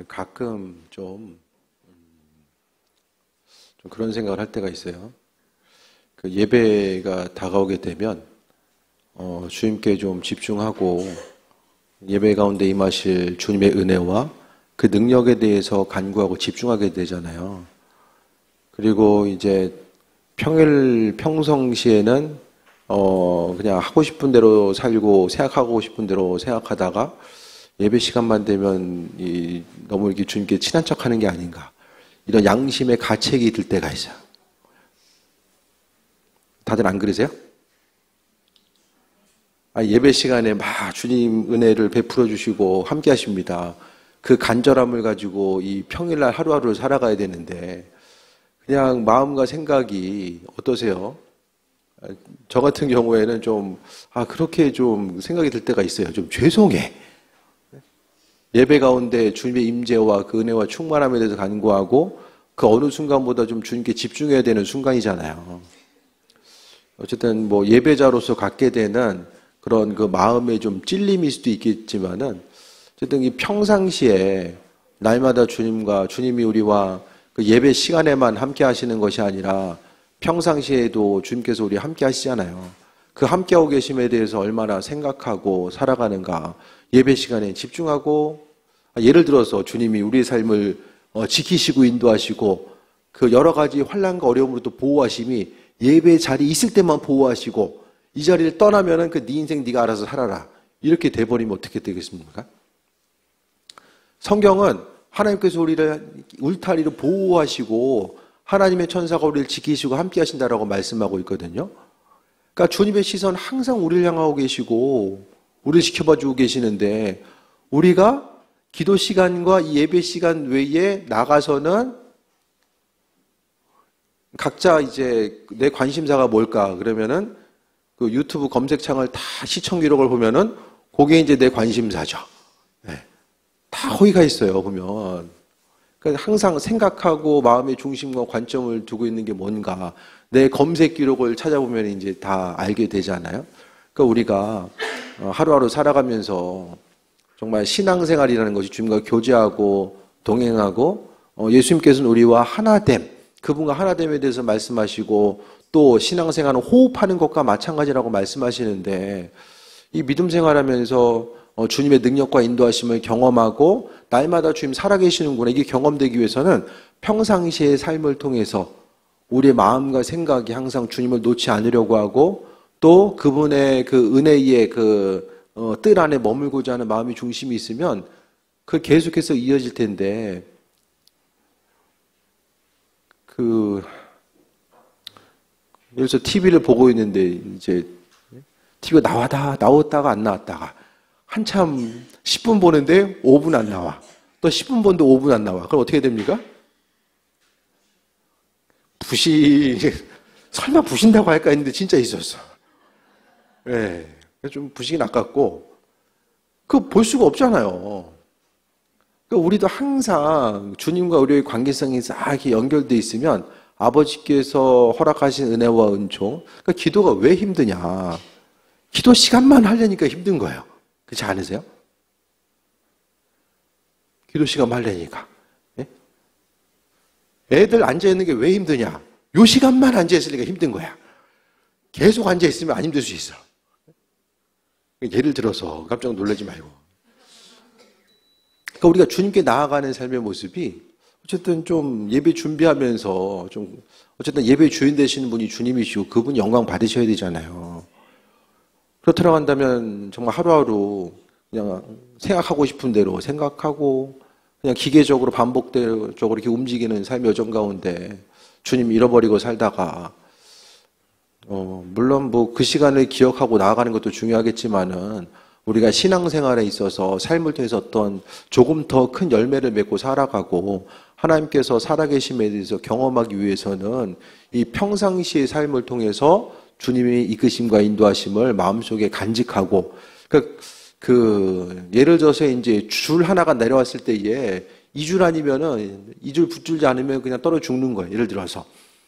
가끔 좀 그런 생각을 할 때가 있어요. 그 예배가 다가오게 되면 주님께 좀 집중하고 예배 가운데 임하실 주님의 은혜와 그 능력에 대해서 간구하고 집중하게 되잖아요. 그리고 이제 평상시에는 그냥 하고 싶은 대로 살고 생각하고 싶은 대로 생각하다가 예배 시간만 되면 너무 이렇게 주님께 친한 척하는 게 아닌가, 이런 양심의 가책이 들 때가 있어요. 다들 안 그러세요? 예배 시간에 막 주님 은혜를 베풀어 주시고 함께 하십니다. 그 간절함을 가지고 이 평일날 하루하루를 살아가야 되는데 그냥 마음과 생각이 어떠세요? 저 같은 경우에는 좀 그렇게 좀 생각이 들 때가 있어요. 좀 죄송해. 예배 가운데 주님의 임재와 그 은혜와 충만함에 대해서 간구하고 그 어느 순간보다 좀 주님께 집중해야 되는 순간이잖아요. 어쨌든 뭐 예배자로서 갖게 되는 그런 그 마음의 좀 찔림일 수도 있겠지만은 어쨌든 이 평상시에 날마다 주님이 우리와 그 예배 시간에만 함께 하시는 것이 아니라 평상시에도 주님께서 우리 함께 하시잖아요. 그 함께하고 계심에 대해서 얼마나 생각하고 살아가는가. 예배 시간에 집중하고, 예를 들어서 주님이 우리의 삶을 지키시고 인도하시고 그 여러 가지 환난과 어려움으로도 보호하심이 예배 자리에 있을 때만 보호하시고 이 자리를 떠나면은 네 인생 네가 알아서 살아라, 이렇게 돼버리면 어떻게 되겠습니까? 성경은 하나님께서 우리를 울타리로 보호하시고 하나님의 천사가 우리를 지키시고 함께 하신다라고 말씀하고 있거든요. 그러니까 주님의 시선 항상 우리를 향하고 계시고 우리를 지켜봐 주고 계시는데, 우리가 기도 시간과 이 예배 시간 외에 나가서는 각자 이제 내 관심사가 뭘까 그러면은 그 유튜브 검색창을 다 시청 기록을 보면은 그게 이제 내 관심사죠. 네. 다 거기가 있어요, 보면. 그러니까 항상 생각하고 마음의 중심과 관점을 두고 있는 게 뭔가, 내 검색 기록을 찾아보면 이제 다 알게 되잖아요. 그러니까 우리가 하루하루 살아가면서 정말 신앙생활이라는 것이 주님과 교제하고 동행하고 예수님께서는 우리와 하나됨, 그분과 하나됨에 대해서 말씀하시고 또 신앙생활은 호흡하는 것과 마찬가지라고 말씀하시는데, 이 믿음 생활하면서 주님의 능력과 인도하심을 경험하고 날마다 주님 살아계시는구나, 이게 경험되기 위해서는 평상시의 삶을 통해서 우리의 마음과 생각이 항상 주님을 놓지 않으려고 하고 또 그분의 그 은혜의 뜰 안에 머물고자 하는 마음이 중심이 있으면 그 계속해서 이어질 텐데, 예를 들어서 TV를 보고 있는데 이제 TV가 나왔다가 안 나왔다가 한참 10분 보는데 5분 안 나와. 또 10분 보는데 5분 안 나와. 그럼 어떻게 됩니까? 설마 부신다고 할까 했는데 진짜 있었어. 예. 네, 좀 부시긴 아깝고, 그거 볼 수가 없잖아요. 그러니까 우리도 항상 주님과 우리의 관계성이 싹 이렇게 연결되어 있으면 아버지께서 허락하신 은혜와 은총, 그러니까 기도가 왜 힘드냐? 기도 시간만 하려니까 힘든 거예요. 그렇지 않으세요? 기도 시간만 하려니까. 예? 애들 앉아있는 게 왜 힘드냐? 요 시간만 앉아있으니까 힘든 거야. 계속 앉아있으면 안 힘들 수 있어. 예를 들어서 깜짝 놀라지 말고. 그러니까 우리가 주님께 나아가는 삶의 모습이 어쨌든 좀 예배 준비하면서 좀 어쨌든 예배 주인 되시는 분이 주님이시고 그분 영광 받으셔야 되잖아요. 그렇다고 한다면 정말 하루하루 그냥 생각하고 싶은 대로 생각하고 그냥 기계적으로 반복적으로 이렇게 움직이는 삶의 여정 가운데 주님 잃어버리고 살다가 물론 뭐 그 시간을 기억하고 나아가는 것도 중요하겠지만은 우리가 신앙생활에 있어서 삶을 통해서 어떤 조금 더 큰 열매를 맺고 살아가고 하나님께서 살아계심에 대해서 경험하기 위해서는 이 평상시의 삶을 통해서 주님의 이끄심과 인도하심을 마음속에 간직하고, 예를 들어서 이제 줄 하나가 내려왔을 때에 이 줄 아니면은 이 줄 붙들지 않으면 그냥 떨어 죽는 거예요. 예를 들어서.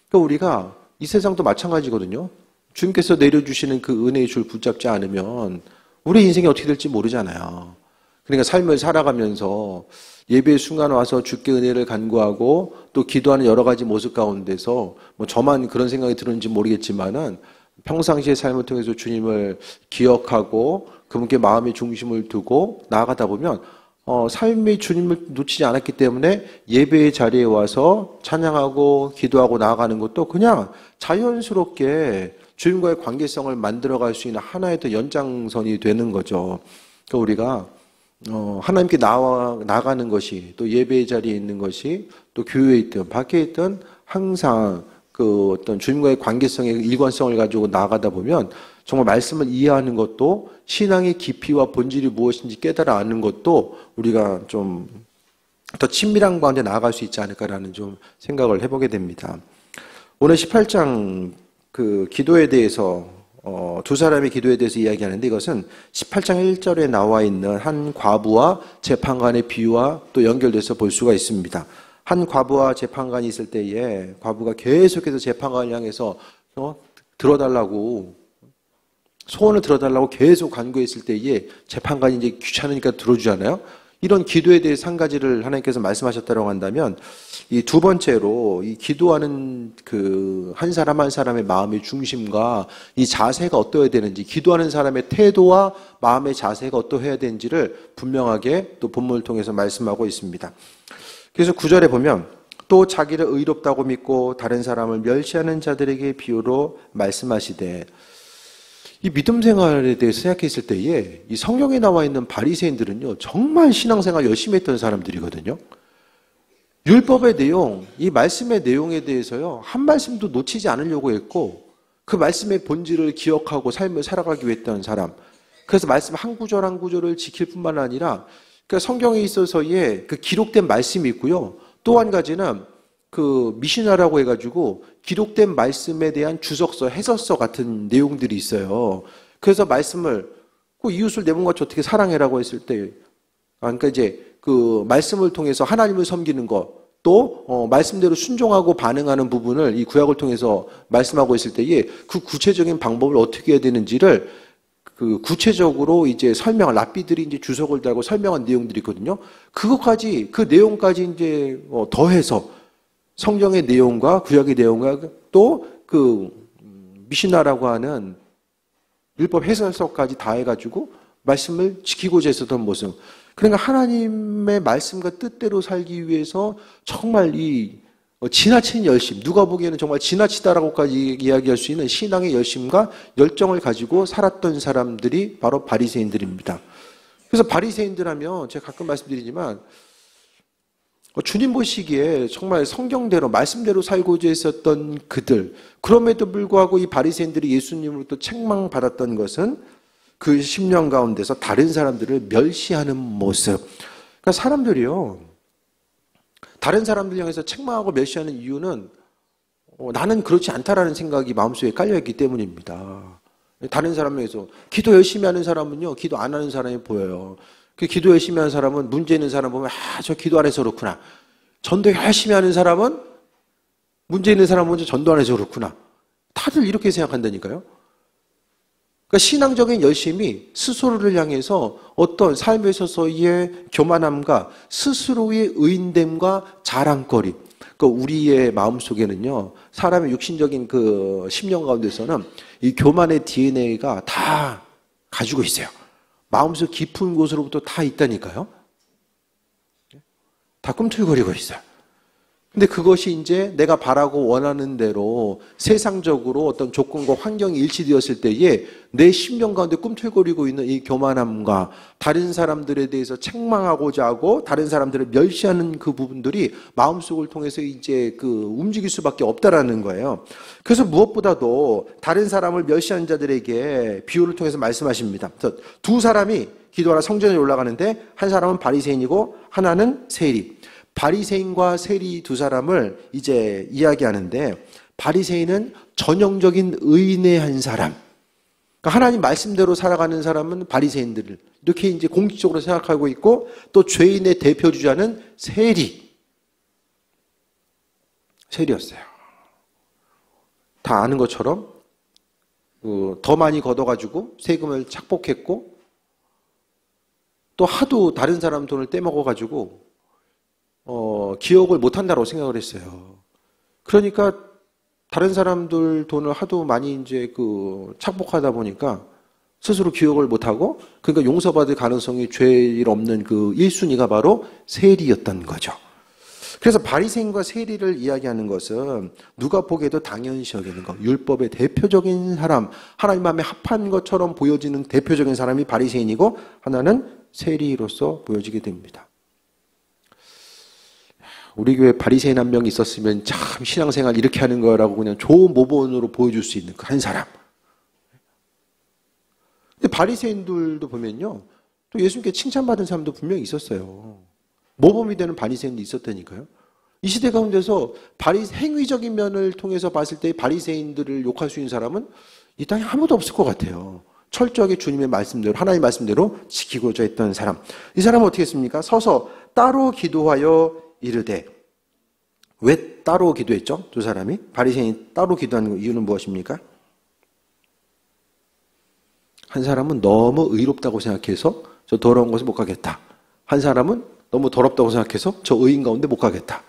그러니까 우리가 이 세상도 마찬가지거든요. 주님께서 내려주시는 그 은혜의 줄 붙잡지 않으면 우리 인생이 어떻게 될지 모르잖아요. 그러니까 삶을 살아가면서 예배 순간 와서 주께 은혜를 간구하고 또 기도하는 여러 가지 모습 가운데서 뭐 저만 그런 생각이 들었는지 모르겠지만은 평상시의 삶을 통해서 주님을 기억하고 그분께 마음의 중심을 두고 나아가다 보면 삶의 주님을 놓치지 않았기 때문에 예배의 자리에 와서 찬양하고 기도하고 나아가는 것도 그냥 자연스럽게 주님과의 관계성을 만들어갈 수 있는 하나의 더 연장선이 되는 거죠. 그러니까 우리가 하나님께 나가는 것이 또 예배의 자리에 있는 것이 또 교회에 있든 밖에 있든 항상 그 어떤 주님과의 관계성의 일관성을 가지고 나아가다 보면 정말 말씀을 이해하는 것도 신앙의 깊이와 본질이 무엇인지 깨달아 아는 것도 우리가 좀 더 친밀한 가운데 나아갈 수 있지 않을까라는 좀 생각을 해보게 됩니다. 오늘 18장 그 기도에 대해서 두 사람의 기도에 대해서 이야기하는데 이것은 18장 1절에 나와 있는 한 과부와 재판관의 비유와 또 연결돼서 볼 수가 있습니다. 한 과부와 재판관이 있을 때에 과부가 계속해서 재판관을 향해서 들어달라고 소원을 들어달라고 계속 간구했을 때에 재판관이 이제 귀찮으니까 들어주잖아요. 이런 기도에 대해서 한 가지를 하나님께서 말씀하셨다고 한다면 이 두 번째로 이 기도하는 그 한 사람 한 사람의 마음의 중심과 이 자세가 어떠해야 되는지 기도하는 사람의 태도와 마음의 자세가 어떠해야 되는지를 분명하게 또 본문을 통해서 말씀하고 있습니다. 그래서 9절에 보면 또 자기를 의롭다고 믿고 다른 사람을 멸시하는 자들에게 비유로 말씀하시되 이 믿음 생활에 대해서 생각했을 때에 이 성경에 나와 있는 바리새인들은요 정말 신앙생활 열심히 했던 사람들이거든요. 율법의 내용, 이 말씀의 내용에 대해서요 한 말씀도 놓치지 않으려고 했고 그 말씀의 본질을 기억하고 삶을 살아가기 위해 했던 사람. 그래서 말씀 한 구절 한 구절을 지킬 뿐만 아니라 그러니까 성경에 있어서의 그 기록된 말씀이 있고요. 또 한 가지는 그 미시나라고 해가지고 기록된 말씀에 대한 주석서, 해설서 같은 내용들이 있어요. 그래서 말씀을 그 이웃을 내 몸같이 어떻게 사랑해라고 했을 때, 그러니까 이제 그 말씀을 통해서 하나님을 섬기는 것, 또 말씀대로 순종하고 반응하는 부분을 이 구약을 통해서 말씀하고 있을 때에 그 구체적인 방법을 어떻게 해야 되는지를 그 구체적으로 이제 설명을 랍비들이 이제 주석을 달고 설명한 내용들이 있거든요. 그것까지 그 내용까지 이제 더해서 성경의 내용과 구약의 내용과 또 그 미시나라고 하는 율법 해설서까지 다 해가지고 말씀을 지키고자 했었던 모습. 그러니까 하나님의 말씀과 뜻대로 살기 위해서 정말 이 지나친 열심, 누가 보기에는 정말 지나치다라고까지 이야기할 수 있는 신앙의 열심과 열정을 가지고 살았던 사람들이 바로 바리새인들입니다. 그래서 바리새인들 하면 제가 가끔 말씀드리지만 주님 보시기에 정말 성경대로 말씀대로 살고자 했었던 그들, 그럼에도 불구하고 이 바리새인들이 예수님으로부터 책망받았던 것은 그 10년 가운데서 다른 사람들을 멸시하는 모습. 그러니까 사람들이요 다른 사람들 향해서 책망하고 멸시하는 이유는 나는 그렇지 않다라는 생각이 마음속에 깔려있기 때문입니다. 다른 사람에서 기도 열심히 하는 사람은요 기도 안 하는 사람이 보여요. 그 기도 열심히 하는 사람은 문제 있는 사람 보면 저 기도 안 해서 그렇구나. 전도 열심히 하는 사람은 문제 있는 사람 먼저 전도 안 해서 그렇구나. 다들 이렇게 생각한다니까요. 그러니까 신앙적인 열심이 스스로를 향해서 어떤 삶에 있어서의 교만함과 스스로의 의인됨과 자랑거리. 그러니까 우리의 마음속에는요 사람의 육신적인 그 심령 가운데서는 이 교만의 DNA가 다 가지고 있어요. 마음속 깊은 곳으로부터 다 있다니까요. 다 꿈틀거리고 있어요. 근데 그것이 이제 내가 바라고 원하는 대로 세상적으로 어떤 조건과 환경이 일치되었을 때에 내 심령 가운데 꿈틀거리고 있는 이 교만함과 다른 사람들에 대해서 책망하고자 하고 다른 사람들을 멸시하는 그 부분들이 마음속을 통해서 이제 그 움직일 수밖에 없다라는 거예요. 그래서 무엇보다도 다른 사람을 멸시하는 자들에게 비유를 통해서 말씀하십니다. 그래서 두 사람이 기도하러 성전에 올라가는데 한 사람은 바리새인이고 하나는 세리. 바리새인과 세리 두 사람을 이제 이야기하는데 바리새인은 전형적인 의인의 한 사람. 그러니까 하나님 말씀대로 살아가는 사람은 바리새인들을 이렇게 이제 공식적으로 생각하고 있고 또 죄인의 대표 주자는 세리였어요. 다 아는 것처럼 더 많이 걷어가지고 세금을 착복했고 또 하도 다른 사람 돈을 떼먹어가지고 기억을 못한다고 생각을 했어요. 그러니까 다른 사람들 돈을 하도 많이 이제 착복하다 보니까 스스로 기억을 못하고, 그러니까 용서받을 가능성이 죄일 없는 그 1순위가 바로 세리였던 거죠. 그래서 바리새인과 세리를 이야기하는 것은 누가 보기에도 당연시 여기는 것, 율법의 대표적인 사람, 하나님 마음에 합한 것처럼 보여지는 대표적인 사람이 바리새인이고, 하나는 세리로서 보여지게 됩니다. 우리 교회 바리새인 한 명 있었으면 참 신앙생활 이렇게 하는 거라고 그냥 좋은 모범으로 보여줄 수 있는 그 한 사람. 근데 바리새인들도 보면요, 또 예수님께 칭찬받은 사람도 분명히 있었어요. 모범이 되는 바리새인도 있었다니까요. 이 시대 가운데서 행위적인 면을 통해서 봤을 때 바리새인들을 욕할 수 있는 사람은 이 땅에 아무도 없을 것 같아요. 철저하게 주님의 말씀대로, 하나님의 말씀대로 지키고자 했던 사람. 이 사람은 어떻게 했습니까? 서서 따로 기도하여 이르되. 왜 따로 기도했죠? 두 사람이? 바리새인이 따로 기도하는 이유는 무엇입니까? 한 사람은 너무 의롭다고 생각해서 저 더러운 곳에 못 가겠다. 한 사람은 너무 더럽다고 생각해서 저 의인 가운데 못 가겠다.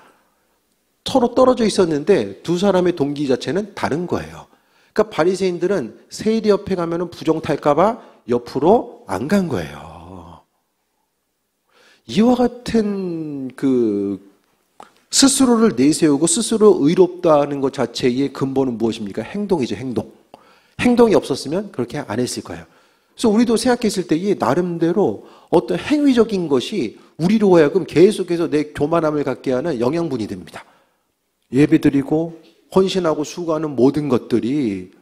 서로 떨어져 있었는데 두 사람의 동기 자체는 다른 거예요. 그러니까 바리새인들은 세리 옆에 가면은 부정 탈까 봐 옆으로 안 간 거예요. 이와 같은 스스로를 내세우고 스스로 의롭다는 것 자체의 근본은 무엇입니까? 행동이죠, 행동. 행동이 없었으면 그렇게 안 했을 거예요. 그래서 우리도 생각했을 때 이 나름대로 어떤 행위적인 것이 우리로 하여금 계속해서 내 교만함을 갖게 하는 영양분이 됩니다. 예배드리고 헌신하고 수고하는 모든 것들이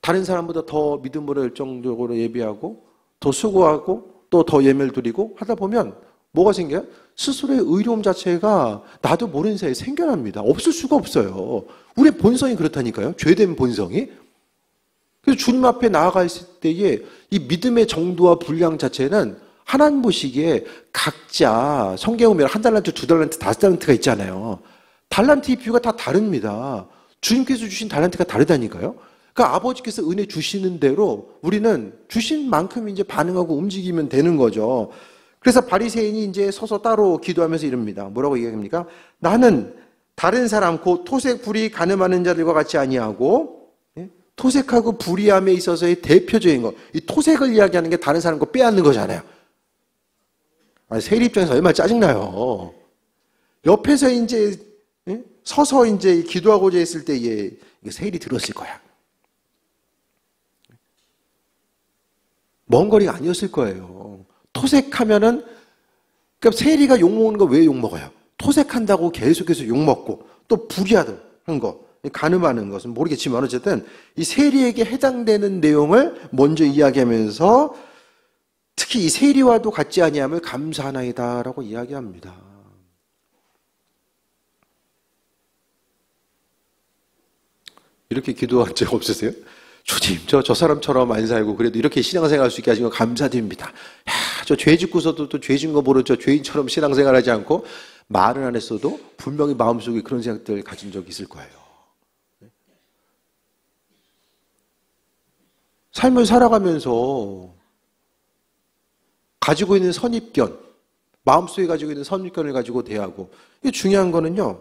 다른 사람보다 더 믿음으로 열정적으로 예배하고 더 수고하고 또 더 예매를 드리고 하다 보면 뭐가 생겨요? 스스로의 의로움 자체가 나도 모르는 사이에 생겨납니다. 없을 수가 없어요. 우리의 본성이 그렇다니까요. 죄된 본성이. 그래서 주님 앞에 나아가 있을 때에 이 믿음의 정도와 분량 자체는 하나님 보시기에 각자 성경에 보면 1달란트, 2달란트, 5달란트가 있잖아요. 달란트의 비유가 다 다릅니다. 주님께서 주신 달란트가 다르다니까요. 그러니까 아버지께서 은혜 주시는 대로 우리는 주신 만큼 이제 반응하고 움직이면 되는 거죠. 그래서 바리새인이 이제 서서 따로 기도하면서 이럽니다. 뭐라고 얘기합니까? 나는 다른 사람 곧 토색 불의 간음하는 자들과 같이 아니하고, 토색하고 불의함에 있어서의 대표적인 것, 이 토색을 이야기하는 게 다른 사람 거 빼앗는 거잖아요. 세리 입장에서 얼마나 짜증나요. 옆에서 이제 서서 이제 기도하고자 했을 때에 세리 들었을 거야. 먼 거리가 아니었을 거예요. 토색하면은, 그러니까 세리가 욕먹는 거 왜 욕먹어요? 토색한다고 계속해서 욕먹고, 또 불의하는 거, 간음하는 것은 모르겠지만 어쨌든 이 세리에게 해당되는 내용을 먼저 이야기하면서 특히 이 세리와도 같지 아니함을 감사하나이다라고 이야기합니다. 이렇게 기도한 적 없으세요? 주님, 저 사람처럼 안 살고 그래도 이렇게 신앙생활 할 수 있게 하신 거 감사드립니다. 야, 저 죄 짓고서도 또 죄 진 거 모르고 저 죄인처럼 신앙생활 하지 않고 말은 안 했어도 분명히 마음속에 그런 생각들을 가진 적이 있을 거예요. 삶을 살아가면서 가지고 있는 선입견, 마음속에 가지고 있는 선입견을 가지고 대하고, 이게 중요한 거는요,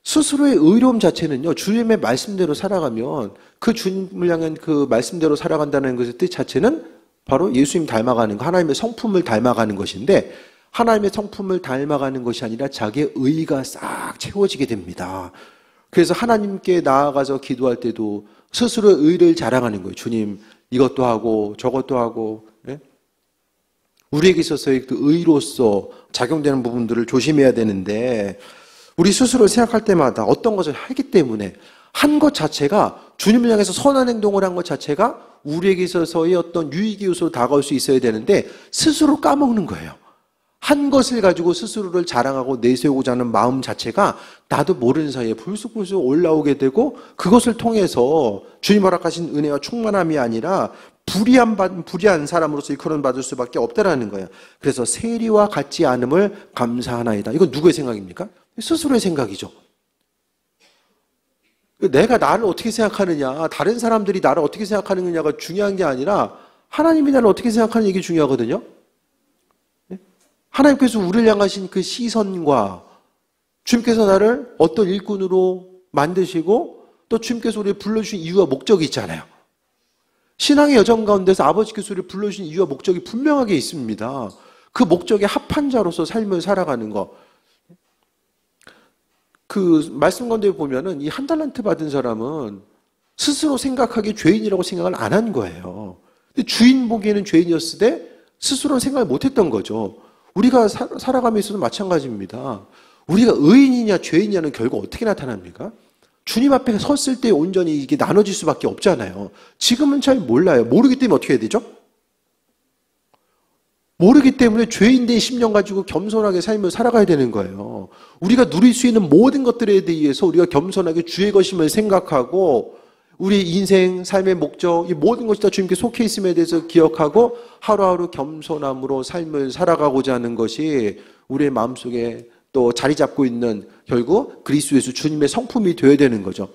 스스로의 의로움 자체는요, 주님의 말씀대로 살아가면 그 주님을 향한 그 말씀대로 살아간다는 것의 뜻 자체는 바로 예수님 닮아가는 거, 하나님의 성품을 닮아가는 것인데, 하나님의 성품을 닮아가는 것이 아니라 자기의 의가 싹 채워지게 됩니다. 그래서 하나님께 나아가서 기도할 때도 스스로의 의를 자랑하는 거예요. 주님, 이것도 하고 저것도 하고. 우리에게 있어서의 그 의로서 작용되는 부분들을 조심해야 되는데, 우리 스스로 생각할 때마다 어떤 것을 하기 때문에 한 것 자체가, 주님을 향해서 선한 행동을 한 것 자체가 우리에게 있어서의 어떤 유익의 요소로 다가올 수 있어야 되는데 스스로 까먹는 거예요. 한 것을 가지고 스스로를 자랑하고 내세우고자 하는 마음 자체가 나도 모르는 사이에 불쑥불쑥 올라오게 되고, 그것을 통해서 주님 허락하신 은혜와 충만함이 아니라 불의한 사람으로서 일컬음 받을 수밖에 없다라는 거예요. 그래서 세리와 같지 않음을 감사하나이다. 이건 누구의 생각입니까? 스스로의 생각이죠. 내가 나를 어떻게 생각하느냐, 다른 사람들이 나를 어떻게 생각하느냐가 중요한 게 아니라 하나님이 나를 어떻게 생각하는 게 중요하거든요. 하나님께서 우리를 향하신 그 시선과 주님께서 나를 어떤 일꾼으로 만드시고 또 주님께서 우리를 불러주신 이유와 목적이 있잖아요. 신앙의 여정 가운데서 아버지께서 우리를 불러주신 이유와 목적이 분명하게 있습니다. 그 목적에 합한 자로서 삶을 살아가는 것. 그 말씀 가운데 보면은 이 한 달란트 받은 사람은 스스로 생각하기에 죄인이라고 생각을 안 한 거예요. 근데 주인 보기에는 죄인이었을 때 스스로는 생각을 못 했던 거죠. 우리가 살아가면서도 마찬가지입니다. 우리가 의인이냐 죄인이냐는 결국 어떻게 나타납니까? 주님 앞에 섰을 때 온전히 이게 나눠질 수밖에 없잖아요. 지금은 잘 몰라요. 모르기 때문에 어떻게 해야 되죠? 모르기 때문에 죄인된 심령 가지고 겸손하게 삶을 살아가야 되는 거예요. 우리가 누릴 수 있는 모든 것들에 대해서 우리가 겸손하게 주의 것임을 생각하고 우리 인생, 삶의 목적, 이 모든 것이 다 주님께 속해 있음에 대해서 기억하고 하루하루 겸손함으로 삶을 살아가고자 하는 것이 우리의 마음속에 또 자리 잡고 있는 결국 그리스도에서 주님의 성품이 되어야 되는 거죠.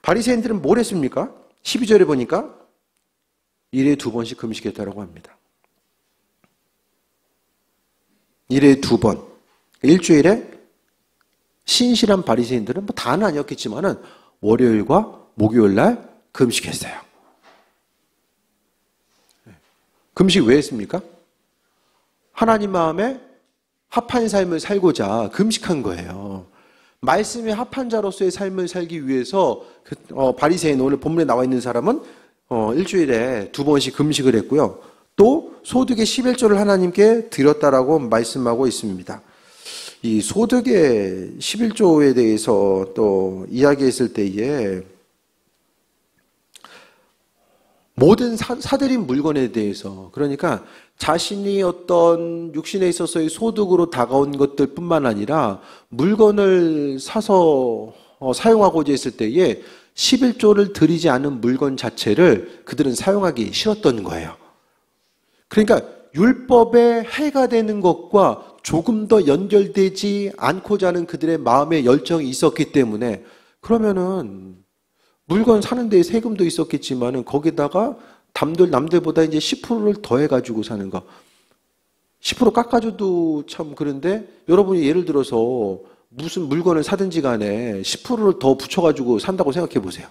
바리새인들은 뭘 했습니까? 12절에 보니까 일에 2번씩 금식했다라고 합니다. 일에 2번. 일주일에 신실한 바리새인들은 뭐 다는 아니었겠지만은 월요일과 목요일 날 금식했어요. 금식 왜 했습니까? 하나님 마음에 합한 삶을 살고자 금식한 거예요. 말씀에 합한 자로서의 삶을 살기 위해서 바리새인 오늘 본문에 나와 있는 사람은 일주일에 2번씩 금식을 했고요. 또 소득의 11조를 하나님께 드렸다라고 말씀하고 있습니다. 이 소득의 11조에 대해서 또 이야기했을 때에 모든 사들인 물건에 대해서 그러니까 자신이 어떤 육신에 있어서의 소득으로 다가온 것들 뿐만 아니라 물건을 사서 사용하고자 했을 때에 11조를 드리지 않은 물건 자체를 그들은 사용하기 싫었던 거예요. 그러니까 율법에 해가 되는 것과 조금 더 연결되지 않고자 하는 그들의 마음의 열정이 있었기 때문에 그러면은 물건 사는 데에 세금도 있었겠지만은 거기다가 남들보다 이제 10%를 더해가지고 사는 거. 10% 깎아줘도 참 그런데 여러분이 예를 들어서 무슨 물건을 사든지 간에 10%를 더 붙여가지고 산다고 생각해 보세요.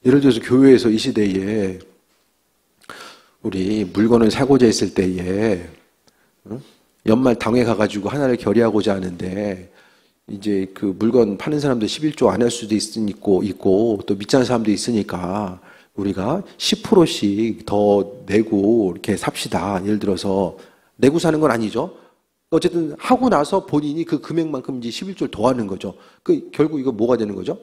예를 들어서 교회에서 이 시대에 우리 물건을 사고자 했을 때에 연말 당회 가가지고 하나를 결의하고자 하는데 이제 그 물건 파는 사람도 11조 안 할 수도 있고 또 믿지 않는 사람도 있으니까 우리가 10%씩 더 내고 이렇게 삽시다. 예를 들어서 내고 사는 건 아니죠. 어쨌든 하고 나서 본인이 그 금액만큼 이제 11조를 더 하는 거죠. 결국 이거 뭐가 되는 거죠?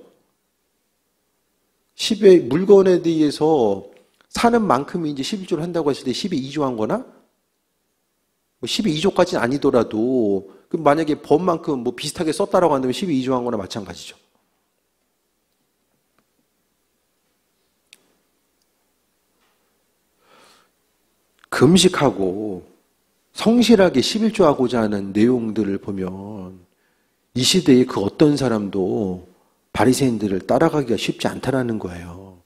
10의 물건에 대해서 사는 만큼이 이제 11조를 한다고 했을 때 10에 2조 한 거나? 뭐 10에 2조까지는 아니더라도 만약에 법만큼 뭐 비슷하게 썼다라고 한다면 10에 2조 한 거나 마찬가지죠. 금식하고 성실하게 11조 하고자 하는 내용들을 보면 이 시대에 그 어떤 사람도 바리새인들을 따라가기가 쉽지 않다라는 거예요.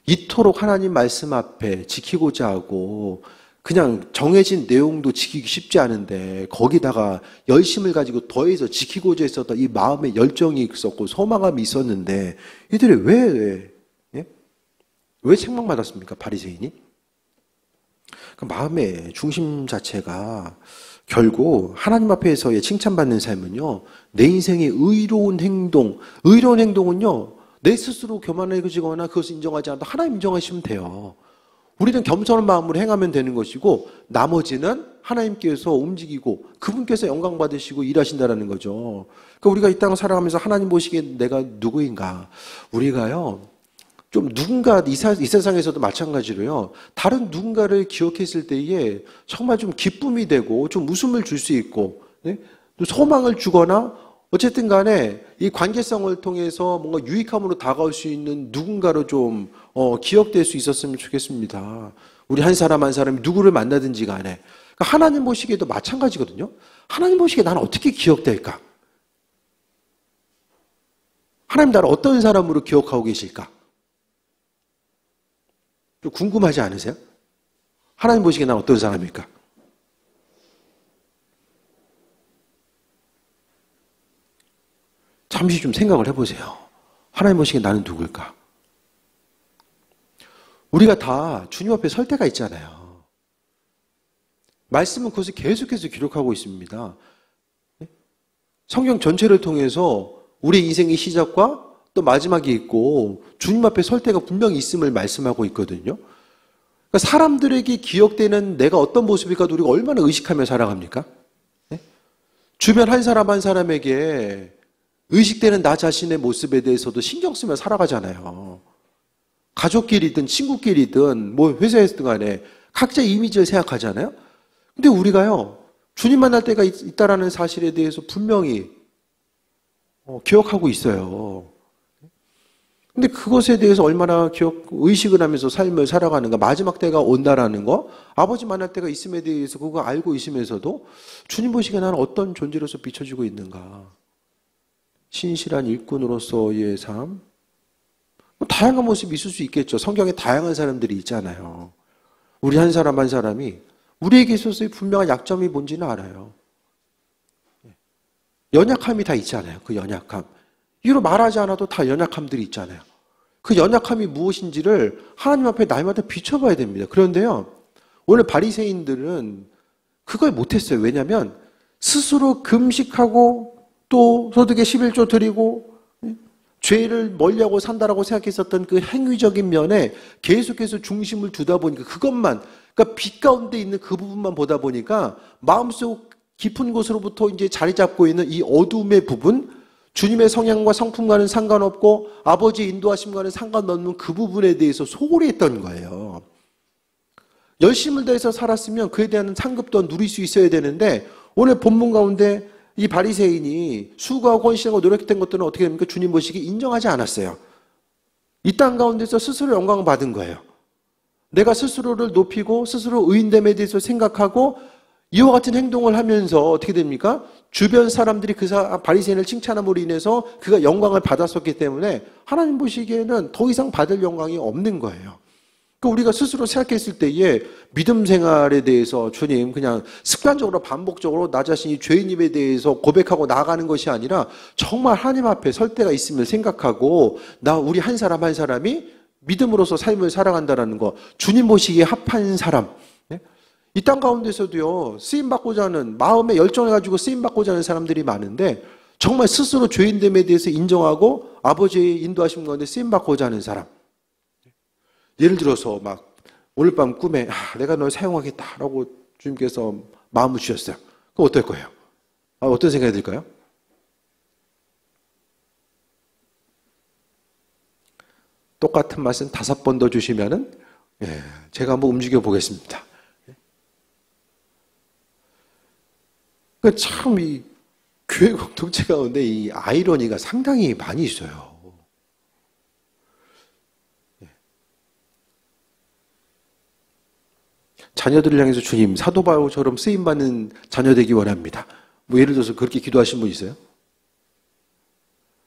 이토록 하나님 말씀 앞에 지키고자 하고 그냥 정해진 내용도 지키기 쉽지 않은데 거기다가 열심을 가지고 더해서 지키고자 했었던 이 마음의 열정이 있었고 소망감이 있었는데 이들이 왜 책망받았습니까? 바리새인이? 그 마음의 중심 자체가 결국 하나님 앞에서의 칭찬받는 삶은요, 내 인생의 의로운 행동은요, 내 스스로 교만해지거나 그것을 인정하지 않아도 하나님 인정하시면 돼요. 우리는 겸손한 마음으로 행하면 되는 것이고 나머지는 하나님께서 움직이고 그분께서 영광 받으시고 일하신다라는 거죠. 그러니까 우리가 이 땅을 살아가면서 하나님 보시기에 내가 누구인가? 우리가요, 좀 누군가 이 세상에서도 마찬가지로요. 다른 누군가를 기억했을 때에 정말 좀 기쁨이 되고 좀 웃음을 줄 수 있고 또 소망을 주거나 어쨌든 간에 이 관계성을 통해서 뭔가 유익함으로 다가올 수 있는 누군가로 좀 기억될 수 있었으면 좋겠습니다. 우리 한 사람 한 사람이 누구를 만나든지 간에 그러니까 하나님 보시기에도 마찬가지거든요. 하나님 보시기에 나는 어떻게 기억될까? 하나님 나를 어떤 사람으로 기억하고 계실까? 좀 궁금하지 않으세요? 하나님 보시기에 난 어떤 사람일까? 잠시 좀 생각을 해보세요. 하나님 보시기에 나는 누굴까? 우리가 다 주님 앞에 설 때가 있잖아요. 말씀은 그것을 계속해서 기록하고 있습니다. 성경 전체를 통해서 우리 인생의 시작과 또 마지막이 있고 주님 앞에 설 때가 분명히 있음을 말씀하고 있거든요. 그러니까 사람들에게 기억되는 내가 어떤 모습일까도 우리가 얼마나 의식하며 살아갑니까? 주변 한 사람 한 사람에게 의식되는 나 자신의 모습에 대해서도 신경 쓰며 살아가잖아요. 가족끼리든 친구끼리든 뭐 회사에서든 간에 각자 이미지를 생각하잖아요. 근데 우리가요, 주님 만날 때가 있다라는 사실에 대해서 분명히 기억하고 있어요. 근데 그것에 대해서 얼마나 의식을 하면서 삶을 살아가는가, 마지막 때가 온다라는 거, 아버지 만날 때가 있음에 대해서 그거 알고 있으면서도 주님 보시기에 나는 어떤 존재로서 비춰지고 있는가. 신실한 일꾼으로서의 삶, 뭐 다양한 모습이 있을 수 있겠죠. 성경에 다양한 사람들이 있잖아요. 우리 한 사람 한 사람이 우리에게 있어서의 분명한 약점이 뭔지는 알아요. 연약함이 다 있잖아요. 그 연약함. 이로 말하지 않아도 다 연약함들이 있잖아요. 그 연약함이 무엇인지를 하나님 앞에 날마다 비춰봐야 됩니다. 그런데요, 오늘 바리새인들은 그걸 못했어요. 왜냐하면 스스로 금식하고 또 소득의 11조 드리고 죄를 멀리하고 산다라고 생각했었던 그 행위적인 면에 계속해서 중심을 두다 보니까 그것만, 그러니까 빛 가운데 있는 그 부분만 보다 보니까 마음속 깊은 곳으로부터 이제 자리 잡고 있는 이 어둠의 부분, 주님의 성향과 성품과는 상관없고 아버지의 인도하심과는 상관없는 그 부분에 대해서 소홀히 했던 거예요. 열심을 다해서 살았으면 그에 대한 상급도 누릴 수 있어야 되는데 오늘 본문 가운데 이 바리새인이 수고하고 헌신하고 노력했던 것들은 어떻게 됩니까? 주님 보시기 인정하지 않았어요. 이 땅 가운데서 스스로 영광을 받은 거예요. 내가 스스로를 높이고 스스로 의인됨에 대해서 생각하고 이와 같은 행동을 하면서 어떻게 됩니까? 주변 사람들이 그 바리새인을 칭찬함으로 인해서 그가 영광을 받았었기 때문에 하나님 보시기에는 더 이상 받을 영광이 없는 거예요. 그러니까 우리가 스스로 생각했을 때에 믿음 생활에 대해서 주님 그냥 습관적으로 반복적으로 나 자신이 죄인임에 대해서 고백하고 나아가는 것이 아니라 정말 하나님 앞에 설 때가 있음을 생각하고 우리 한 사람 한 사람이 믿음으로서 삶을 살아간다는 거, 주님 보시기에 합한 사람. 이 땅 가운데서도요, 쓰임받고자 하는, 마음에 열정을 가지고 쓰임받고자 하는 사람들이 많은데 정말 스스로 죄인됨에 대해서 인정하고 아버지의 인도하심 가운데 쓰임받고자 하는 사람. 예를 들어서 막 오늘 밤 꿈에 내가 널 사용하겠다라고 주님께서 마음을 주셨어요. 그럼 어떨 거예요? 어떤 생각이 들까요? 똑같은 말씀 5번 더 주시면은 제가 한번 움직여 보겠습니다. 참 이 교회 공동체 가운데 이 아이러니가 상당히 많이 있어요. 자녀들을 향해서 주님, 사도 바울처럼 쓰임받는 자녀 되기 원합니다. 뭐 예를 들어서 그렇게 기도하신 분 있어요?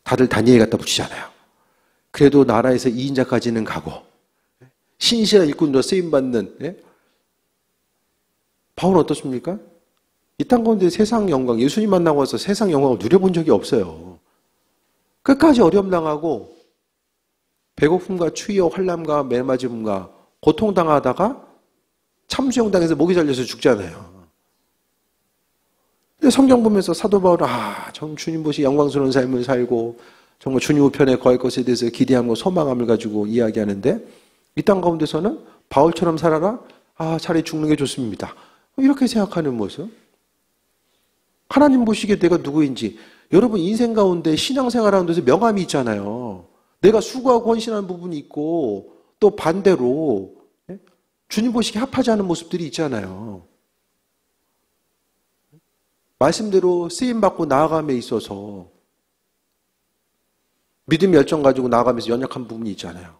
다들 다니엘 갖다 붙이잖아요. 그래도 나라에서 2인자까지는 가고 신실한 일꾼으로 쓰임받는 바울은 어떻습니까? 이 땅 가운데 세상 영광, 예수님 만나고 와서 세상 영광을 누려본 적이 없어요. 끝까지 어려움 당하고 배고픔과 추위와 환난과 매맞음과 고통당하다가 참수형당해서 목이 잘려서 죽잖아요. 근데 성경 보면서 사도 바울은 정 주님 보시 영광스러운 삶을 살고 정말 주님 우편에 거할 것에 대해서 기대함과 소망함을 가지고 이야기하는데 이 땅 가운데서는 바울처럼 살아라? 차라리 죽는 게 좋습니다. 이렇게 생각하는 모습. 하나님 보시기에 내가 누구인지, 여러분 인생 가운데 신앙생활하는 데서 명함이 있잖아요. 내가 수고하고 헌신하는 부분이 있고 또 반대로 주님 보시기에 합하지 않은 모습들이 있잖아요. 말씀대로 쓰임받고 나아감에 있어서 믿음 열정 가지고 나아가면서 연약한 부분이 있잖아요.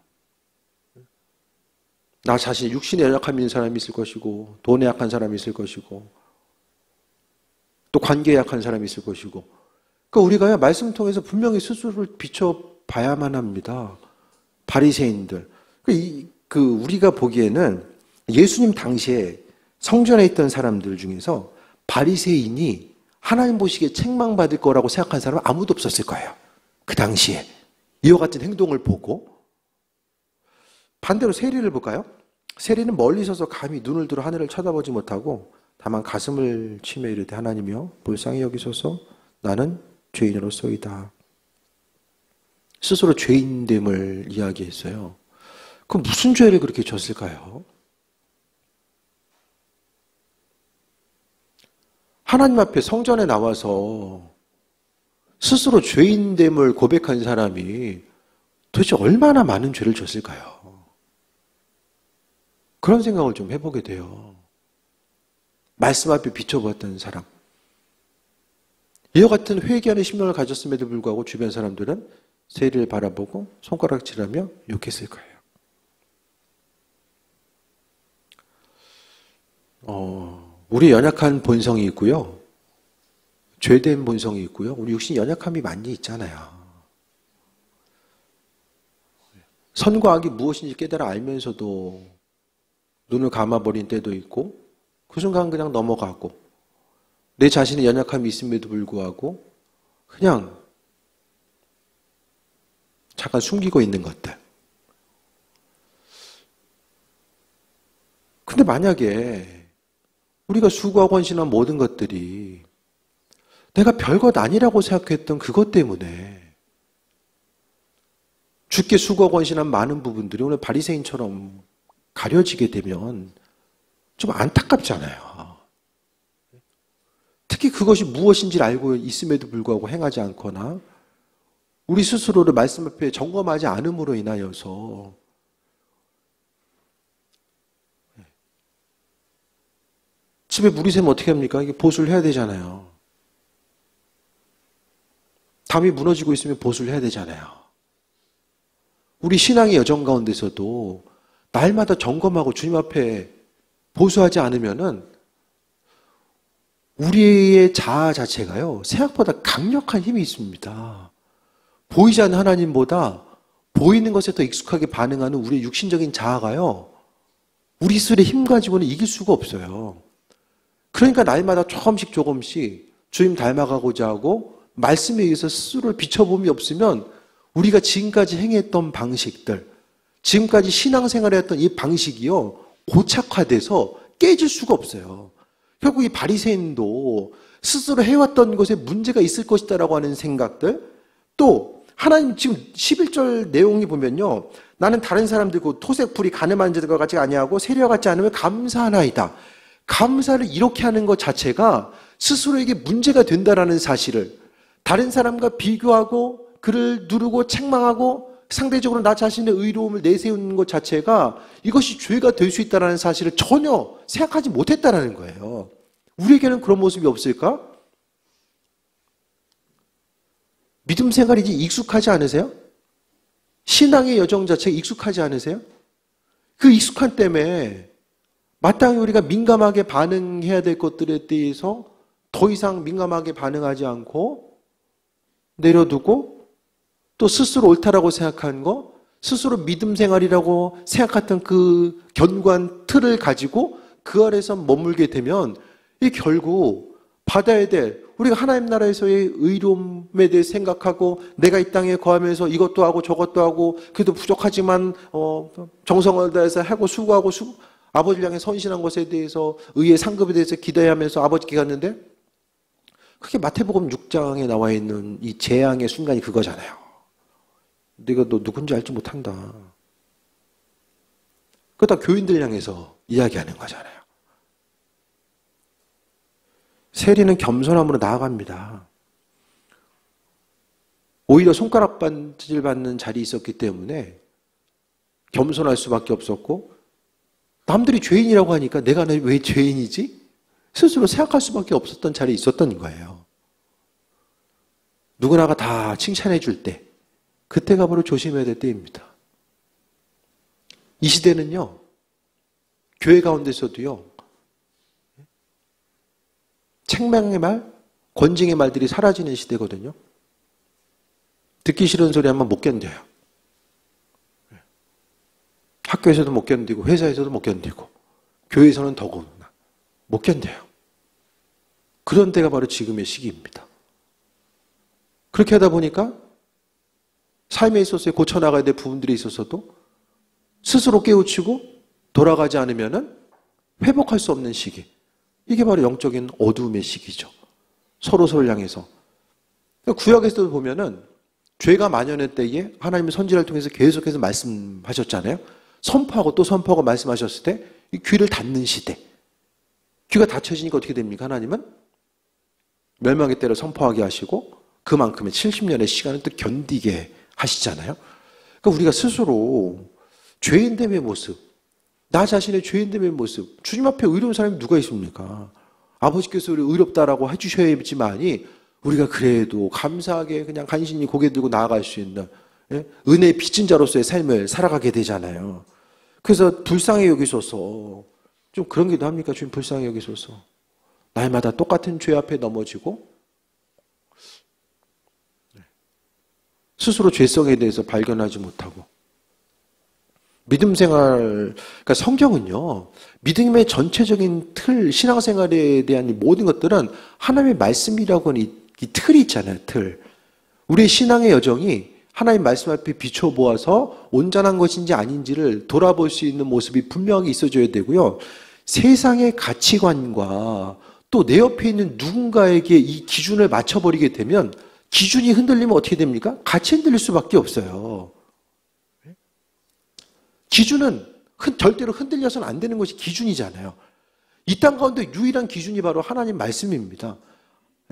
나 자신 육신에 연약함이 있는 사람이 있을 것이고 돈에 약한 사람이 있을 것이고 또 관계에 약한 사람이 있을 것이고, 그러니까 우리가 말씀 통해서 분명히 스스로를 비춰봐야만 합니다. 바리새인들. 우리가 보기에는 예수님 당시에 성전에 있던 사람들 중에서 바리새인이 하나님 보시기에 책망받을 거라고 생각한 사람은 아무도 없었을 거예요. 그 당시에. 이와 같은 행동을 보고. 반대로 세리를 볼까요? 세리는 멀리 서서 감히 눈을 들어 하늘을 쳐다보지 못하고 다만 가슴을 치며 이르되 하나님이여 불쌍히 여기소서 나는 죄인으로소이다. 스스로 죄인됨을 이야기했어요. 그럼 무슨 죄를 그렇게 졌을까요? 하나님 앞에 성전에 나와서 스스로 죄인됨을 고백한 사람이 도대체 얼마나 많은 죄를 졌을까요? 그런 생각을 좀 해보게 돼요. 말씀 앞에 비춰보았던 사람. 이와 같은 회개하는 심령을 가졌음에도 불구하고 주변 사람들은 세리를 바라보고 손가락질하며 욕했을 거예요. 우리 연약한 본성이 있고요. 죄된 본성이 있고요. 우리 육신 연약함이 많이 있잖아요. 선과 악이 무엇인지 깨달아 알면서도 눈을 감아버린 때도 있고 그 순간 그냥 넘어가고 내 자신의 연약함이 있음에도 불구하고 그냥 잠깐 숨기고 있는 것들. 근데 만약에 우리가 수고하고 헌신한 모든 것들이 내가 별것 아니라고 생각했던 그것 때문에 주께 수고하고 헌신한 많은 부분들이 오늘 바리새인처럼 가려지게 되면 좀 안타깝잖아요. 특히 그것이 무엇인지를 알고 있음에도 불구하고 행하지 않거나 우리 스스로를 말씀 앞에 점검하지 않음으로 인하여서 집에 물이 새면 어떻게 합니까? 이게 보수를 해야 되잖아요. 담이 무너지고 있으면 보수를 해야 되잖아요. 우리 신앙의 여정 가운데서도 날마다 점검하고 주님 앞에 보수하지 않으면은 우리의 자아 자체가요, 생각보다 강력한 힘이 있습니다. 보이지 않는 하나님보다 보이는 것에 더 익숙하게 반응하는 우리의 육신적인 자아가요, 우리 스스로의 힘 가지고는 이길 수가 없어요. 그러니까 날마다 조금씩 주님 닮아가고자 하고 말씀에 의해서 스스로를 비춰봄이 없으면 우리가 지금까지 행했던 방식들, 지금까지 신앙생활을 했던 이 방식이요, 고착화돼서 깨질 수가 없어요. 결국 이 바리새인도 스스로 해왔던 것에 문제가 있을 것이다라고 하는 생각들, 또 하나님 지금 11절 내용이 보면요, 나는 다른 사람들 그 토색 불이 가늠한 자들과 같이 아니하고 세리와 같지 않으면 감사하나이다. 감사를 이렇게 하는 것 자체가 스스로에게 문제가 된다라는 사실을, 다른 사람과 비교하고 그를 누르고 책망하고 상대적으로 나 자신의 의로움을 내세우는 것 자체가 이것이 죄가 될 수 있다는 사실을 전혀 생각하지 못했다는 거예요. 우리에게는 그런 모습이 없을까? 믿음 생활이 이제 익숙하지 않으세요? 신앙의 여정 자체가 익숙하지 않으세요? 그 익숙한 때문에 마땅히 우리가 민감하게 반응해야 될 것들에 대해서 더 이상 민감하게 반응하지 않고 내려두고 또 스스로 옳다라고 생각한 거, 스스로 믿음 생활이라고 생각했던 그 견고한 틀을 가지고 그 아래서 머물게 되면 이 결국 받아야 될, 우리가 하나님 나라에서의 의로움에 대해 생각하고 내가 이 땅에 거하면서 이것도 하고 저것도 하고 그래도 부족하지만 정성을 다해서 하고 수고하고 아버지를 향해 선신한 것에 대해서 의의 상급에 대해서 기대하면서 아버지께 갔는데, 그게 마태복음 6장에 나와 있는 이 재앙의 순간이 그거잖아요. 네가 너 누군지 알지 못한다. 그거 다 교인들 향해서 이야기하는 거잖아요. 세리는 겸손함으로 나아갑니다. 오히려 손가락 반질 받는 자리에 있었기 때문에 겸손할 수밖에 없었고, 남들이 죄인이라고 하니까 내가 왜 죄인이지? 스스로 생각할 수밖에 없었던 자리에 있었던 거예요. 누구나가 다 칭찬해 줄 때, 그때가 바로 조심해야 될 때입니다. 이 시대는요, 교회 가운데서도요, 책망의 말, 권징의 말들이 사라지는 시대거든요. 듣기 싫은 소리 하면 못 견뎌요. 학교에서도 못 견디고 회사에서도 못 견디고 교회에서는 더구나 못 견뎌요. 그런 때가 바로 지금의 시기입니다. 그렇게 하다 보니까 삶에 있어서 고쳐나가야 될 부분들이 있어서도 스스로 깨우치고 돌아가지 않으면 회복할 수 없는 시기. 이게 바로 영적인 어두움의 시기죠. 서로서를 향해서. 구약에서도 보면은 죄가 만연할 때에 하나님의 선지자를 통해서 계속해서 말씀하셨잖아요. 선포하고 또 선포하고 말씀하셨을 때 이 귀를 닫는 시대. 귀가 닫혀지니까 어떻게 됩니까? 하나님은 멸망의 때를 선포하게 하시고 그만큼의 70년의 시간을 또 견디게 하시잖아요. 그러니까 우리가 스스로 죄인됨의 모습, 나 자신의 죄인됨의 모습, 주님 앞에 의로운 사람이 누가 있습니까? 아버지께서 우리 의롭다라고 해주셔야지만이 우리가 그래도 감사하게 그냥 간신히 고개 들고 나아갈 수 있는 은혜의 빚진 자로서의 삶을 살아가게 되잖아요. 그래서 불쌍히 여기소서. 좀 그런 기도 합니까? 주님 불쌍히 여기소서. 날마다 똑같은 죄 앞에 넘어지고 스스로 죄성에 대해서 발견하지 못하고 믿음 생활, 그러니까 성경은요, 믿음의 전체적인 틀, 신앙생활에 대한 모든 것들은 하나님의 말씀이라고 하는 이 틀이 있잖아요, 틀. 우리의 신앙의 여정이 하나님 말씀 앞에 비춰보아서 온전한 것인지 아닌지를 돌아볼 수 있는 모습이 분명히 있어줘야 되고요. 세상의 가치관과 또 내 옆에 있는 누군가에게 이 기준을 맞춰버리게 되면 기준이 흔들리면 어떻게 됩니까? 같이 흔들릴 수밖에 없어요. 기준은 절대로 흔들려서는 안 되는 것이 기준이잖아요. 이 땅 가운데 유일한 기준이 바로 하나님 말씀입니다.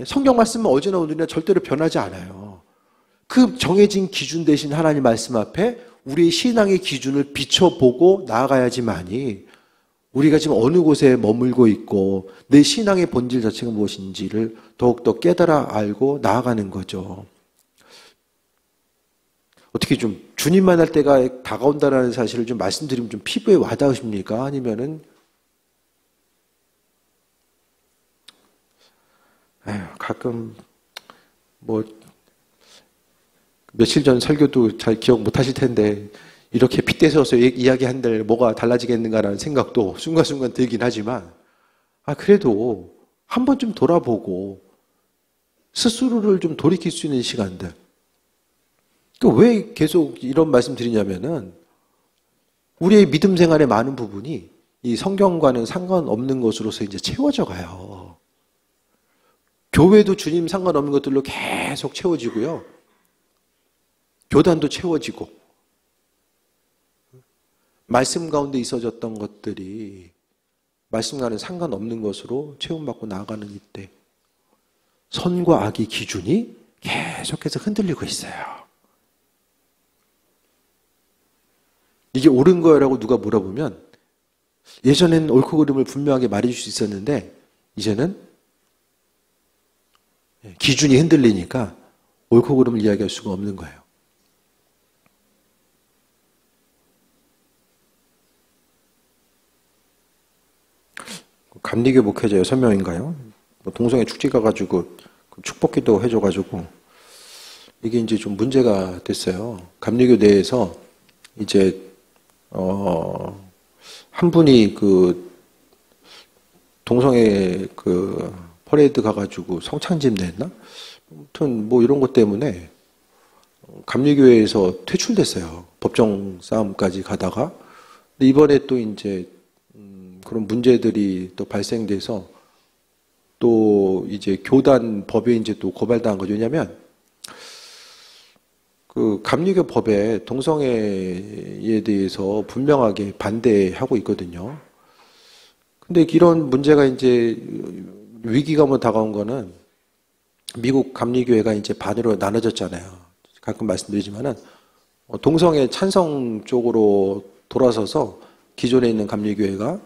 성경 말씀은 어제나 오늘이나 절대로 변하지 않아요. 그 정해진 기준 대신 하나님 말씀 앞에 우리의 신앙의 기준을 비춰보고 나아가야지만이 우리가 지금 어느 곳에 머물고 있고 내 신앙의 본질 자체가 무엇인지를 더욱더 깨달아 알고 나아가는 거죠. 어떻게 좀 주님 만날 때가 다가온다는 사실을 좀 말씀드리면 좀 피부에 와닿으십니까? 아니면은 가끔 뭐 며칠 전 설교도 잘 기억 못 하실 텐데 이렇게 핏대서서 이야기한들 뭐가 달라지겠는가라는 생각도 순간순간 들긴 하지만 그래도 한 번쯤 돌아보고 스스로를 좀 돌이킬 수 있는 시간들. 왜 계속 이런 말씀 드리냐면은 우리의 믿음 생활의 많은 부분이 이 성경과는 상관없는 것으로서 이제 채워져 가요. 교회도 주님 상관없는 것들로 계속 채워지고요. 교단도 채워지고 말씀 가운데 있어졌던 것들이 말씀과는 상관없는 것으로 채움받고 나아가는 이때 선과 악의 기준이 계속해서 흔들리고 있어요. 이게 옳은 거라고 누가 물어보면 예전에는 옳고 그름을 분명하게 말해줄 수 있었는데 이제는 기준이 흔들리니까 옳고 그름을 이야기할 수가 없는 거예요. 감리교 목회자 6명인가요? 동성애 축제 가가지고 축복기도 해줘가지고 이게 이제 좀 문제가 됐어요. 감리교 내에서 이제 한 분이 그 동성애 그 퍼레이드 가가지고 성창집 냈나? 아무튼 뭐 이런 것 때문에 감리교회에서 퇴출됐어요. 법정 싸움까지 가다가. 근데 이번에 또 이제 그런 문제들이 또 발생돼서 또 이제 교단 법에 이제 또 고발당한 거죠. 왜냐면 그 감리교 법에 동성애에 대해서 분명하게 반대하고 있거든요. 근데 이런 문제가 이제 위기가 뭐 다가온 거는 미국 감리교회가 이제 반으로 나눠졌잖아요. 가끔 말씀드리지만은 동성애 찬성 쪽으로 돌아서서 기존에 있는 감리교회가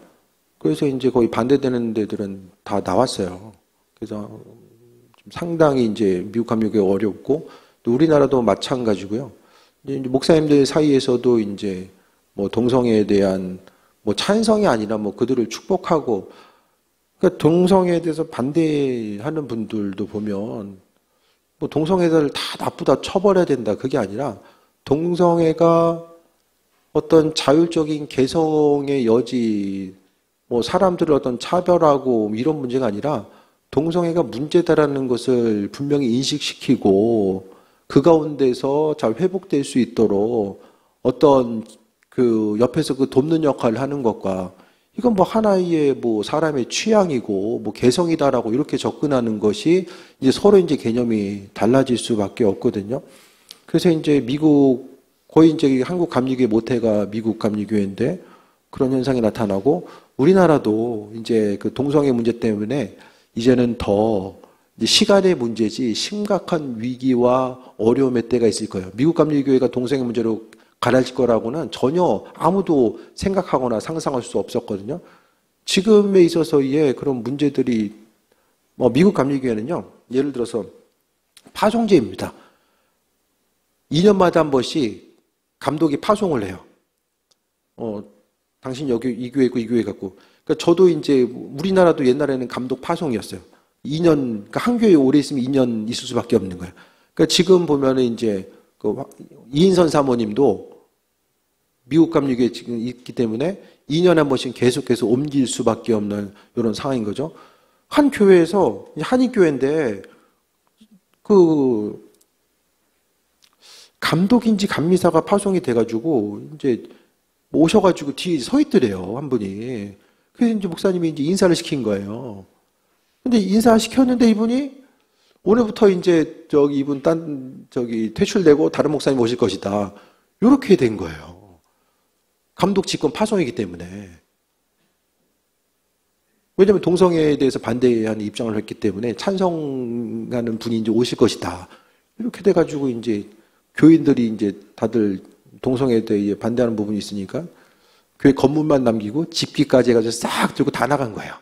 그래서 이제 거의 반대되는 데들은 다 나왔어요. 그래서 좀 상당히 이제 미국 감리교회 어렵고 또 우리나라도 마찬가지고요. 이제 목사님들 사이에서도 이제 뭐 동성애에 대한 뭐 찬성이 아니라 뭐 그들을 축복하고 그러니까 동성애에 대해서 반대하는 분들도 보면 뭐 동성애자를 다 나쁘다 쳐버려야 된다 그게 아니라 동성애가 어떤 자율적인 개성의 여지, 뭐 사람들을 어떤 차별하고 이런 문제가 아니라 동성애가 문제다라는 것을 분명히 인식시키고 그 가운데서 잘 회복될 수 있도록 어떤 그 옆에서 그 돕는 역할을 하는 것과 이건 뭐 하나의 뭐 사람의 취향이고 뭐 개성이다라고 이렇게 접근하는 것이 이제 서로 이제 개념이 달라질 수밖에 없거든요. 그래서 이제 미국 거의 이제 한국 감리교회 모태가 미국 감리교회인데 그런 현상이 나타나고 우리나라도 이제 그 동성애 문제 때문에 이제는 더 이제 시간의 문제지 심각한 위기와 어려움의 때가 있을 거예요. 미국 감리교회가 동성애 문제로 가라앉을 거라고는 전혀 아무도 생각하거나 상상할 수 없었거든요. 지금에 있어서의 그런 문제들이 뭐 미국 감리교회는요. 예를 들어서 파송제입니다. 2년마다 한 번씩 감독이 파송을 해요. 당신 여기 이 교회 있고 이 교회 갖고. 그러니까 저도 이제 우리나라도 옛날에는 감독 파송이었어요. 2년, 그러니까 한 교회에 오래 있으면 2년 있을 수밖에 없는 거예요. 그러니까 지금 보면은 이제 그 이인선 사모님도 미국 감리교회에 지금 있기 때문에 2년에 한 번씩 계속해서 옮길 수밖에 없는 이런 상황인 거죠. 한 교회에서 한인교회인데 그 감독인지 감리사가 파송이 돼가지고 이제 오셔가지고 뒤에 서 있더래요, 한 분이. 그래서 이제 목사님이 이제 인사를 시킨 거예요. 근데 인사시켰는데 이분이 오늘부터 이제 이분 퇴출되고 다른 목사님 오실 것이다. 이렇게 된 거예요. 감독 직권 파송이기 때문에. 왜냐하면 동성애에 대해서 반대하는 입장을 했기 때문에 찬성하는 분이 이제 오실 것이다. 이렇게 돼가지고 이제 교인들이 이제 다들 동성애에 대해 반대하는 부분이 있으니까 교회 건물만 남기고 집기까지 해가지고 싹 들고 다 나간 거예요.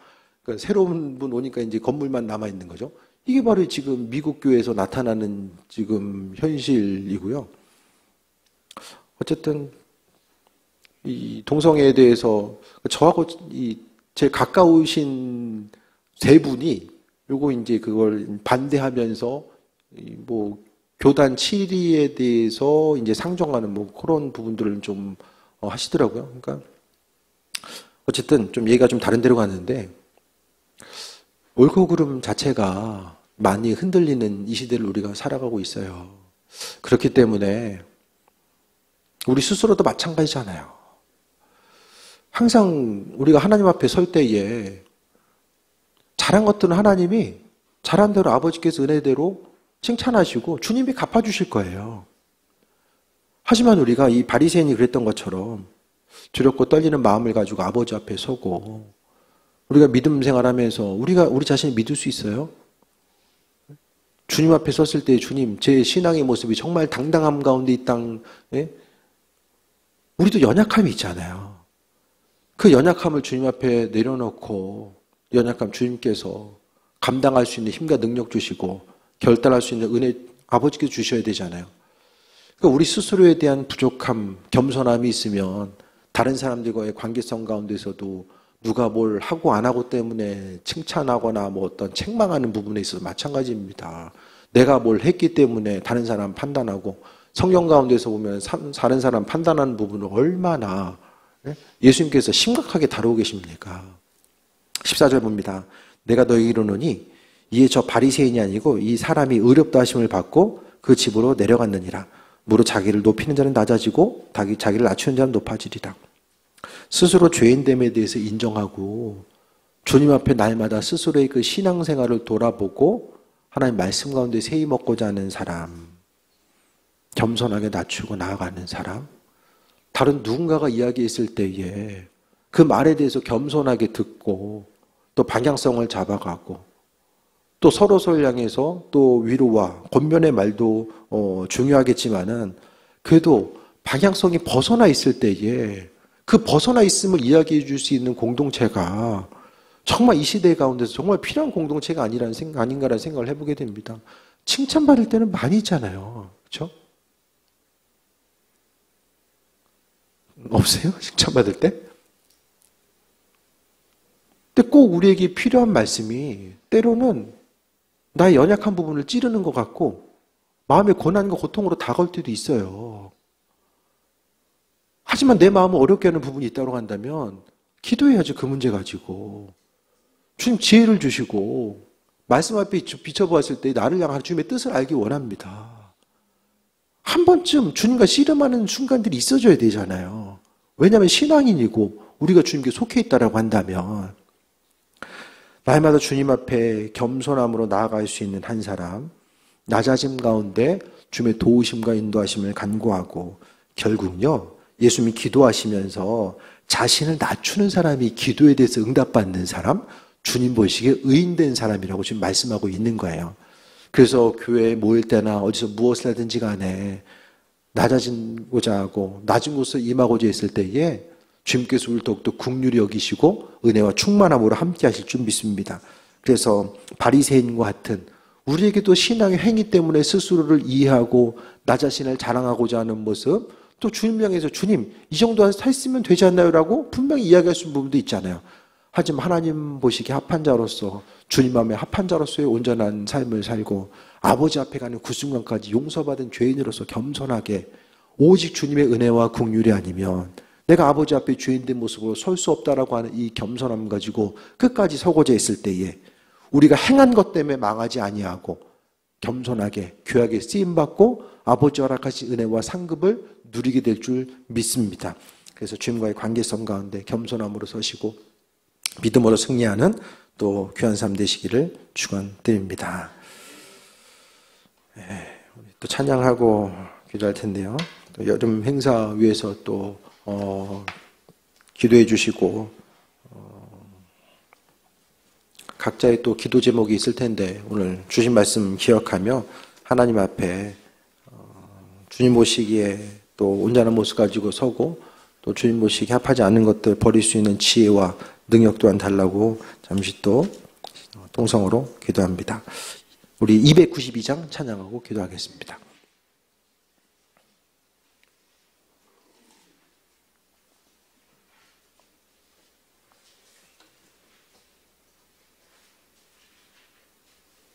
그러니까 새로운 분 오니까 이제 건물만 남아 있는 거죠. 이게 바로 지금 미국 교회에서 나타나는 지금 현실이고요. 어쨌든 이 동성애에 대해서 저하고 제일 가까우신 세 분이 요거 이제 그걸 반대하면서 뭐 교단 치리에 대해서 이제 상정하는 뭐 그런 부분들을 좀 하시더라고요. 그러니까 어쨌든 좀 얘기가 좀 다른 데로 갔는데 옳고 그름 자체가 많이 흔들리는 이 시대를 우리가 살아가고 있어요. 그렇기 때문에 우리 스스로도 마찬가지잖아요. 항상 우리가 하나님 앞에 설 때에 잘한 것들은 하나님이 잘한 대로 아버지께서 은혜대로 칭찬하시고 주님이 갚아주실 거예요. 하지만 우리가 이 바리새인이 그랬던 것처럼 두렵고 떨리는 마음을 가지고 아버지 앞에 서고 우리가 믿음 생활하면서 우리 자신을 믿을 수 있어요? 주님 앞에 섰을 때 주님 제 신앙의 모습이 정말 당당함 가운데 이 땅 우리도 연약함이 있잖아요. 그 연약함을 주님 앞에 내려놓고 연약함 주님께서 감당할 수 있는 힘과 능력 주시고 결단할 수 있는 은혜 아버지께서 주셔야 되잖아요. 그러니까 우리 스스로에 대한 부족함, 겸손함이 있으면 다른 사람들과의 관계성 가운데서도 누가 뭘 하고 안 하고 때문에 칭찬하거나 뭐 어떤 책망하는 부분에 있어서 마찬가지입니다. 내가 뭘 했기 때문에 다른 사람 판단하고 성경 가운데서 보면 다른 사람 판단하는 부분을 얼마나 예수님께서 심각하게 다루고 계십니까? 14절 봅니다. 내가 너에게 이르노니 이에 저 바리새인이 아니고 이 사람이 의롭다 하심을 받고 그 집으로 내려갔느니라. 무릇 자기를 높이는 자는 낮아지고 자기를 낮추는 자는 높아지리라. 스스로 죄인됨에 대해서 인정하고 주님 앞에 날마다 스스로의 그 신앙생활을 돌아보고 하나님 말씀 가운데 세이 먹고자 하는 사람, 겸손하게 낮추고 나아가는 사람, 다른 누군가가 이야기했을 때에 그 말에 대해서 겸손하게 듣고 또 방향성을 잡아가고 또 서로를 향해서 또 위로와 권면의 말도 중요하겠지만은 그래도 방향성이 벗어나 있을 때에 그 벗어나 있음을 이야기해 줄 수 있는 공동체가 정말 이 시대 가운데서 정말 필요한 공동체가 아닌가라는 생각을 해보게 됩니다. 칭찬받을 때는 많이 있잖아요. 그렇죠? 없어요? 칭찬받을 때? 근데 꼭 우리에게 필요한 말씀이 때로는 나의 연약한 부분을 찌르는 것 같고 마음의 고난과 고통으로 다가올 때도 있어요. 하지만 내 마음을 어렵게 하는 부분이 있다고 한다면 기도해야죠. 그 문제 가지고. 주님 지혜를 주시고 말씀 앞에 비춰보았을 때 나를 향한 주님의 뜻을 알기 원합니다. 한 번쯤 주님과 씨름하는 순간들이 있어줘야 되잖아요. 왜냐하면 신앙인이고 우리가 주님께 속해 있다라고 한다면 날마다 주님 앞에 겸손함으로 나아갈 수 있는 한 사람, 낮아짐 가운데 주님의 도우심과 인도하심을 간구하고 결국요 예수님이 기도하시면서 자신을 낮추는 사람이 기도에 대해서 응답받는 사람, 주님 보시기에 의인된 사람이라고 지금 말씀하고 있는 거예요. 그래서 교회에 모일 때나 어디서 무엇을 하든지 간에 낮아지고자 하고 낮은 곳에 임하고자 했을 때에 주님께서 우리를 더욱더 긍휼히 여기시고 은혜와 충만함으로 함께 하실 줄 믿습니다. 그래서 바리새인과 같은 우리에게도 신앙의 행위 때문에 스스로를 이해하고 나 자신을 자랑하고자 하는 모습, 또 주님 향해서 주님 이 정도 했으면 되지 않나요? 라고 분명히 이야기할 수 있는 부분도 있잖아요. 하지만 하나님 보시기에 합한 자로서 주님 마음에 합한 자로서의 온전한 삶을 살고 아버지 앞에 가는 그 순간까지 용서받은 죄인으로서 겸손하게 오직 주님의 은혜와 긍휼이 아니면 내가 아버지 앞에 죄인된 모습으로 설 수 없다라고 하는 이 겸손함 가지고 끝까지 서고자 했을 때에 우리가 행한 것 때문에 망하지 아니하고 겸손하게 귀하게 쓰임받고 아버지 허락하신 은혜와 상급을 누리게 될 줄 믿습니다. 그래서 주님과의 관계성 가운데 겸손함으로 서시고 믿음으로 승리하는 또 귀한 삶 되시기를 축원드립니다. 우리 또 찬양하고 기도할 텐데요. 또 여름 행사 위해서 또 기도해 주시고 각자의 또 기도 제목이 있을 텐데 오늘 주신 말씀 기억하며 하나님 앞에 주님 보시기에 또 온전한 모습 가지고 서고 또 주님 보시기에 합하지 않는 것들 버릴 수 있는 지혜와 능력 또한 달라고 잠시 또 통성으로 기도합니다. 우리 292장 찬양하고 기도하겠습니다.